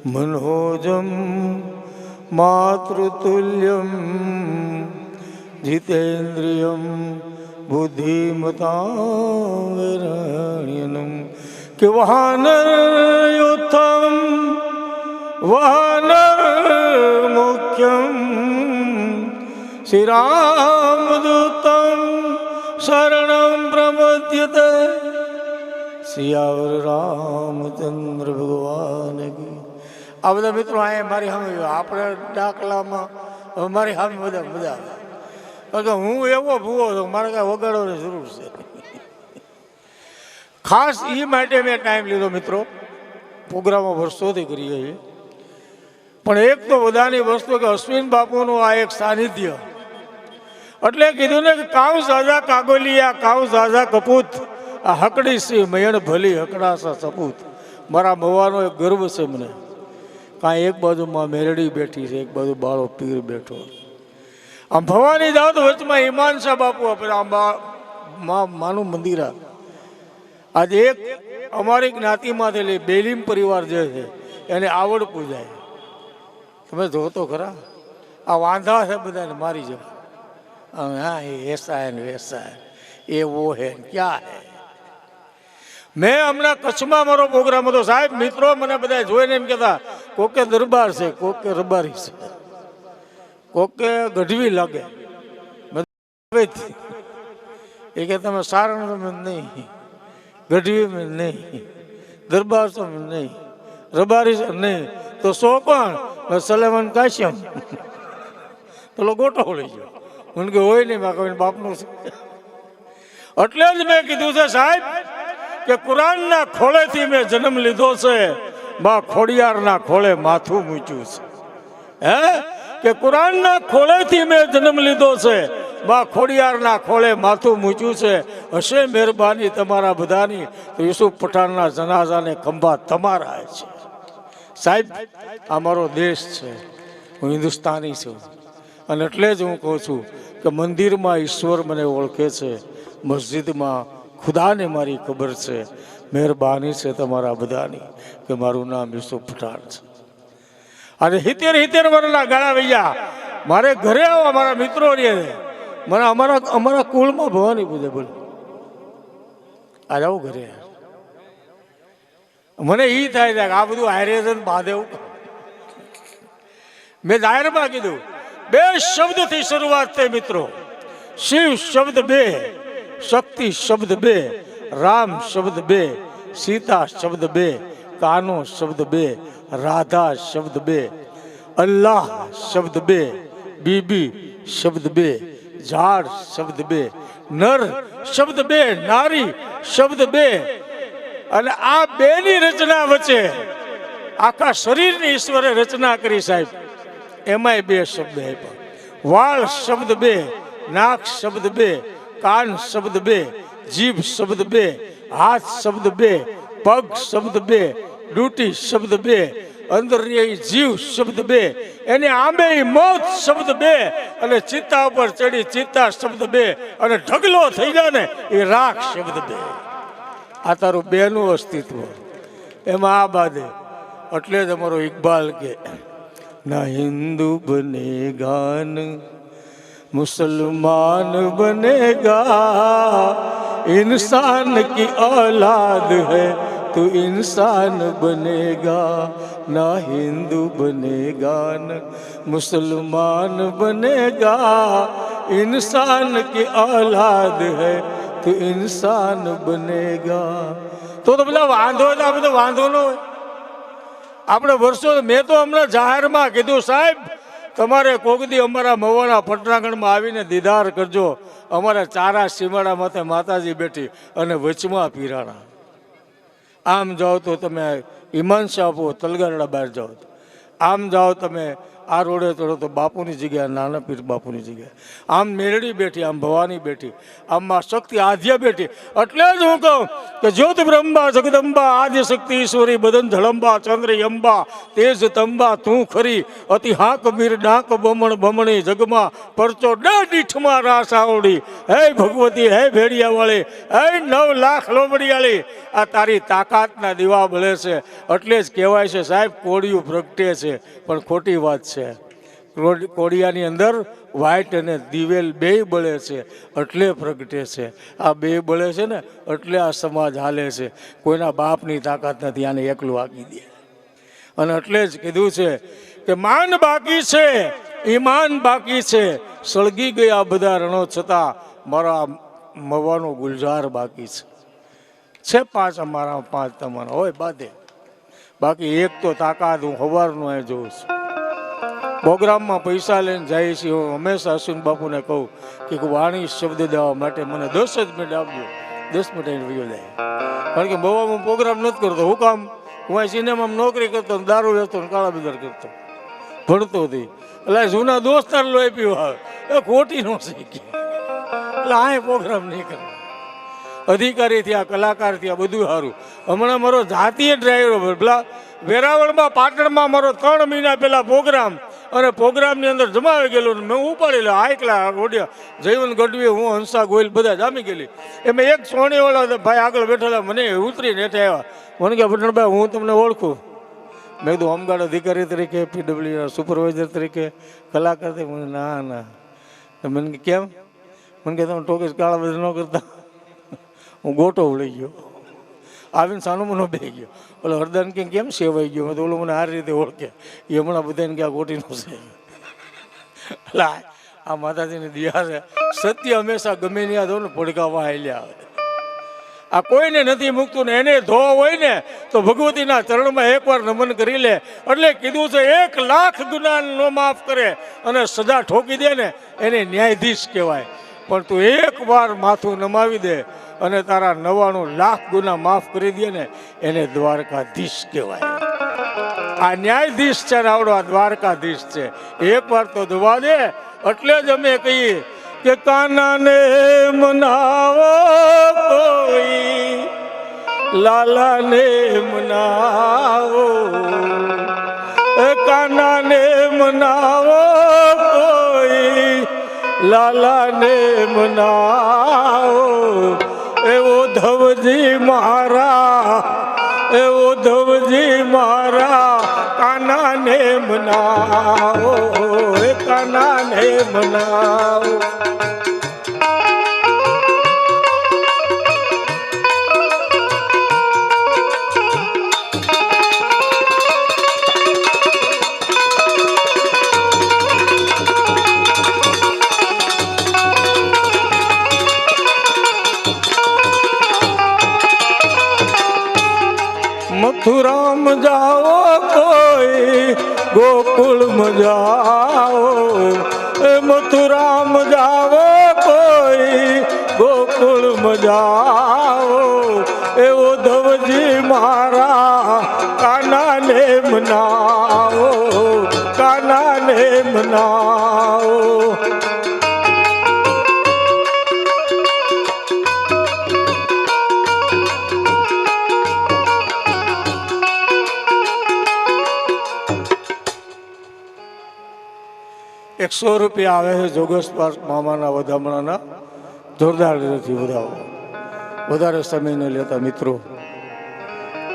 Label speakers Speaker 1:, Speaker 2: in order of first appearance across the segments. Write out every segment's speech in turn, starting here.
Speaker 1: मनोजम मातृतुल्यम जितेन्द्रियम बुद्धिमतां कि वानर युद्धम वानर मुख्यम श्री रामदूतम शरणं प्रपद्यते। सियावर रामचंद्र भगवान की। आ बधा मित्रों आए मारी सामे આપણે ડાકલામાં મારી સામે બધા મજા આવે। હું એવો ભૂવો છું, મારે કાંઈ વગાડવાની જરૂર છે। ખાસ એ માટે મેં ટાઈમ લીધો મિત્રો, પ્રોગ્રામો વર્ષોથી કરીએ છીએ, પણ એક તો બધાની વસ્તુ કે અશ્વિન બાપુનું આ એક સાનિધ્ય, એટલે કીધું ને કે કાઉ ઝાઝા કાગોલિયા કાઉ ઝાઝા કપૂત આ હકડી સી મયણ ભલી હકડાસા સપૂત। મારા મવાનો એક ગર્વ છે મને, કાંઈ એક બાજુમાં મેરડી બેઠી છે, એક બાજુ બાળો પીર બેઠો। આમ ભવાની જાઓ તો વચમાં હિમાનશા બાપુ માનું મંદિર। આજે એક અમારી જ્ઞાતિમાંથી લઈ બેલીમ પરિવાર જે છે એને આવડ પૂજાય। તમે જો તો ખરા, આ વાંધા છે બધાને મારી જવા। हाँ ऐसा है वैसा है, ये वो है क्या है। मैं हमने कच्छ में मारो प्रोग्राम तो साहब मित्रों मैंने बताया જોઈને એમ કહેતા કોકે દરબાર છે, કોકે રબારી છે, કોકે ગઢવી લાગે। એ કે તમે સારણ में नहीं, गढ़वी में नहीं, दरबार से नहीं, रबारी से नहीं, तो सो कौन? मैं सलेमान काश्यम। तो लोग गोटो लई गयो, उनके હોય નહીં માં કોઈ બાપનું છે। એટલે જ મેં કીધું છે સાહેબ કે કુરાનના ખોળેથી મેં જન્મ લીધો છે, માં ખોડિયારના ખોળે માથું મૂક્યું છે। હે કે કુરાનના ખોળેથી મેં જન્મ લીધો છે, માં ખોડિયારના ખોળે માથું મૂક્યું છે। હશે મહેરબાની તમારા બધાની તો યુસુફ પઠાણના જનાઝાને ખંભા તમારા છે। સાહેબ આ મારો દેશ છે, હું હિન્દુસ્તાની છું, અને એટલે જ હું કહું છું કે મંદિરમાં ઈશ્વર મને ઓળખે છે, મસ્જિદમાં ખુદાને મારી ખબર છે। મહેરબાની છે તમારા બધાની કે મારું નામ યુસુફ પઠાણ છે। અને 70 વર્ષના ગાળા વૈયા મારે ઘરે આવવા મારા મિત્રો રહે, મને અમારા કુળમાં ભવાની પૂજે બોલ આ જાઉં ઘરે। મને એ થાય છે કે આ બધું આયરેજન બાંધે। મેં જાહેરમાં કીધું બે શબ્દથી શરૂઆત થઈ મિત્રો, શિવ શબ્દ બે, શક્તિ શબ્દ બે, રામ શબ્દ બે, સીતા શબ્દ બે, કાનો શબ્દ બે, રાધા શબ્દ બે, અલ્લાહ શબ્દ બે, બીબી શબ્દ બે, ઝાડ શબ્દ બે, નર શબ્દ બે, નારી શબ્દ બે। અને આ બેની રચના વચ્ચે આખા શરીરની ઈશ્વરે રચના કરી સાહેબ, એમાંય બે શબ્દ આપ્યા। વાળ શબ્દ બે, નાક શબ્દ બે, કાન શબ્દ બે, જીભ શબ્દ બે, હાથ શબ્દ બે, પગ શબ્દ બે, ડૂટી શબ્દ બે, અંદરિયાઈ જીવ શબ્દ બે, એને આંબે મોત શબ્દ બે, અને ચિત્તા ઉપર ચડી ચિત્તા શબ્દ બે, અને ઢગલો થઈ જાય ને એ રાખ શબ્દ બે। આ તારું બેનું અસ્તિત્વ એમાં આ બાદે। એટલે જ અમારો ઇકબાલ કે ના हिंदू बनेगा न मुसलमान बनेगा, इंसान की औलाद है तो इंसान बनेगा। ना हिंदू बनेगा न मुसलमान बनेगा, इंसान की औलाद है तो इंसान बनेगा। તો બધા વાંધો હોય તો આ બધો વાંધો ન હોય। આપણે વર્ષો મેં તો હમણાં જાહેરમાં કીધું સાહેબ તમારે કોકદી અમારા મવાના પટનાગઢમાં આવીને દીદાર કરજો। અમારા ચારા સીમાડા માથે માતાજી બેઠી અને વચમાં પીરાણા। આમ જાઓ તો તમે ઈમાન શાહ આપો તલગારડા બહાર જાઓ, આમ જાઓ તમે આ રોડે ચડો તો બાપુની જગ્યાએ નાના પીર બાપુની જગ્યાએ, આમ મેરડી બેઠી, આમ ભવાની બેઠી, આમ માં શક્તિ આધ્યા બેઠી. એટલે જ હું કહું કે જ્યોત બ્રહ્મા જગદંબા આદ્ય શક્તિ ઈશ્વરી બદન ધળંબા ચંદ્ર અંબા તેજ તંબા તું ખરી અતિ હાક મીર ડાક બમણ બમણી જગમાં પરચો દીઠમાં રાસ આવડી. હે ભગવતી, હે ભેડિયાવાળી, હે 9 લાખ લોબડિયાળી, આ તારી તાકાતના દીવા બળે છે. એટલે જ કહેવાય છે સાહેબ, કોડિયું પ્રગટે છે પણ ખોટી વાત છે. કોડિયાની અંદર વ્હાઈટ અને દિવેલ બેય બળે છે એટલે પ્રગટે છે. આ બે બળે છે ને એટલે આ સમાજ હાલે છે. કોઈના બાપની તાકાત નથી, આને એકલું આકી દે. અને એટલે જ કીધું છે કે માન બાકી છે, ઈમાન બાકી છે, સળગી ગયા બધા રણો છતાં મારા મવાનો ગુલજાર બાકી છે. 5 અમારા 5 તમારા હોય બાદે, બાકી એક તો તાકાત હું સવારનું અહીં જોઉં છું. પ્રોગ્રામમાં પૈસા લઈને જાય છે. હું હંમેશા અશ્વિન બાપુને કહું કે વાણી શબ્દ દેવા માટે મને 10 જ મિનિટ આપજો, 10 મિનિટ અહીં વયો જાય. કારણ કે બહુ હું પ્રોગ્રામ નથી કરતો. હું કામ, હું અહીં સિનેમામાં નોકરી કરતો, દારૂ વેચતો, કાળા બજાર કરતો, ભણતો હતી. એટલે જૂના દોસ્તાર લોહી પીવા આવે એ ખોટી ન શીખી. એટલે આ પ્રોગ્રામ નહીં કરે. અધિકારી થયા, કલાકાર થયા, બધું સારું. હમણાં મારો જાતીય ડ્રાઈવર પેલા વેરાવળમાં પાટણમાં મારો 3 મહિના પહેલા પ્રોગ્રામ, અને પ્રોગ્રામની અંદર જમાવી ગયેલો. મેં ઉપાડેલો આયકલા રોડિયા, જયવંત ગઢવી, હું હંસા ગોયલ બધા જામી ગયેલી. એમાં એક સોણીવાળા ભાઈ આગળ બેઠેલા મને ઉતરીને હેઠે આવ્યા. મને કે ભટણભાઈ હું તમને ઓળખું. મેં કીધું હોમગાર્ડ અધિકારી તરીકે, પીડબ્લ્યુ સુપરવાઇઝર તરીકે, કલાકાર તરીકે. મને ના ના. મને કે કેમ? મને કે તમે ટોકીસ કાળા બધા ન કરતા. હું ગોટો વળી ગયો, આવીને સાનો મનો બે ગયો. ઓલો હરદાન કે કેમ સેવાઈ ગયો? તો ઓલો મને આ રીતે ઓળખે, એ હમણાં બધાને કે આ ગોટીનો છે. એટલે આ માતાજીની દિયા છે. સત્ય હંમેશા ગમે ને યાદ હોય ને પડકાવા હાલ્યા આવે. આ કોઈને નથી મૂકતું ને એને ધોવા હોય ને તો ભગવતીના ચરણમાં એકવાર નમન કરી લે. એટલે કીધું છે 1 લાખ ગુના ન માફ કરે અને સજા ઠોકી દે ને એને ન્યાયાધીશ કહેવાય. પણ તું એકવાર માથું નમાવી દે અને તારા 99 લાખ ગુના માફ કરી દે ને એને દ્વારકાધીશ કહેવાય. આ ન્યાયાધીશ છે ને આવડો આ દ્વારકાધીશ છે. એકવાર તો દવા દે. એટલે જ અમે કહીએ કે કાનાને મનાવો કોઈ, લાલાને મનાવો. કાનાને મનાવો કોઈ, લાલાને મનાવો. એવો ધવજી મારા, એવો ધવજી મારા, કાનાને મનાવો, કાનાને મનાવો. મથુરામ જાઓ કોઈ, ગોકુળ જાઓ. મથુરામ જાઓ કોઈ, ગોકુળ જાઓ. એવો ધવજી મારા, કાનાને મનાવો, કાનાને મનાવો. ₹100 આવે છે જોગસ પાર્ક મામાના વધામણાના. જોરદાર રીતથી વધાવો. વધારે સમય ન લેતા મિત્રો,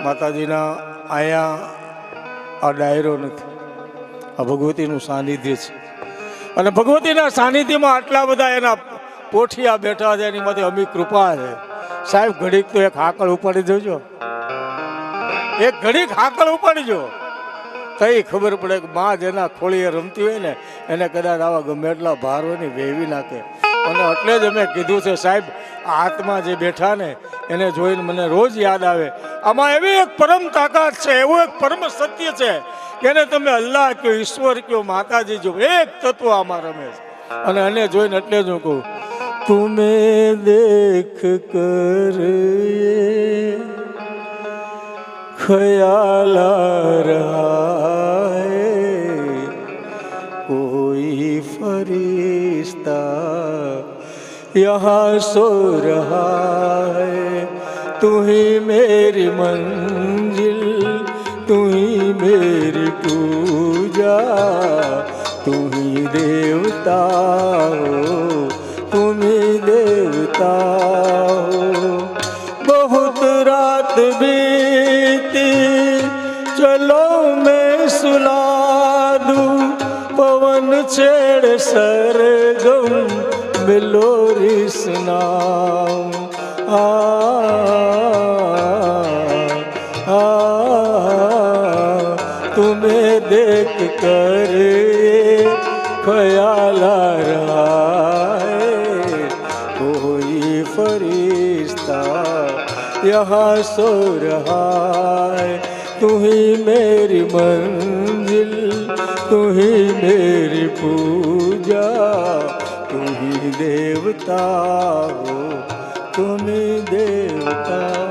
Speaker 1: માતાજીના અહીંયા આ ડાયરો નથી, આ ભગવતીનું સાનિધ્ય છે. અને ભગવતીના સાનિધ્યમાં આટલા બધા એના પોઠિયા બેઠા છે, એની માટે અમી કૃપા છે. સાહેબ ઘડીક તો એક હાકળ ઉપાડી દેજો, એક ઘડીક હાકળ ઉપાડીજો તઈ ખબર પડે કે માં જેના ખોળીએ રમતી હોય ને એને કદાચ આવા ગમે એટલા ભાર હોય ને વેવી નાખે. અને એટલે જ અમે કીધું છે સાહેબ, આત્મા જે બેઠા ને એને જોઈને મને રોજ યાદ આવે. આમાં એવી એક પરમ તાકાત છે, એવું એક પરમ સત્ય છે કે એને તમે અલ્લાહ કયો, ઈશ્વર કયો, માતાજી જો, એક તત્વ આમાં રમે છે. અને એને જોઈને એટલે જ હું કહું, તુમે દેખ કર ये, ખયાલ રહે, यहाँ सो रहा है। तू ही मेरी मंजिल, तू ही मेरी पूजा, तू ही देवता हो, तुम ही देवता हो। बहुत रात बीती, चलो मैं सुला दूं, पवन छेड़ सरगम में लोरी सुनाऊं। तुम्हें देख कर ये ख्याल आ रहा है, कोई फरिश्ता यहाँ सो रहा है। तू ही मेरी मंजिल, तू ही मेरी पूजा, तू ही देवता हो, तुम ही देवता।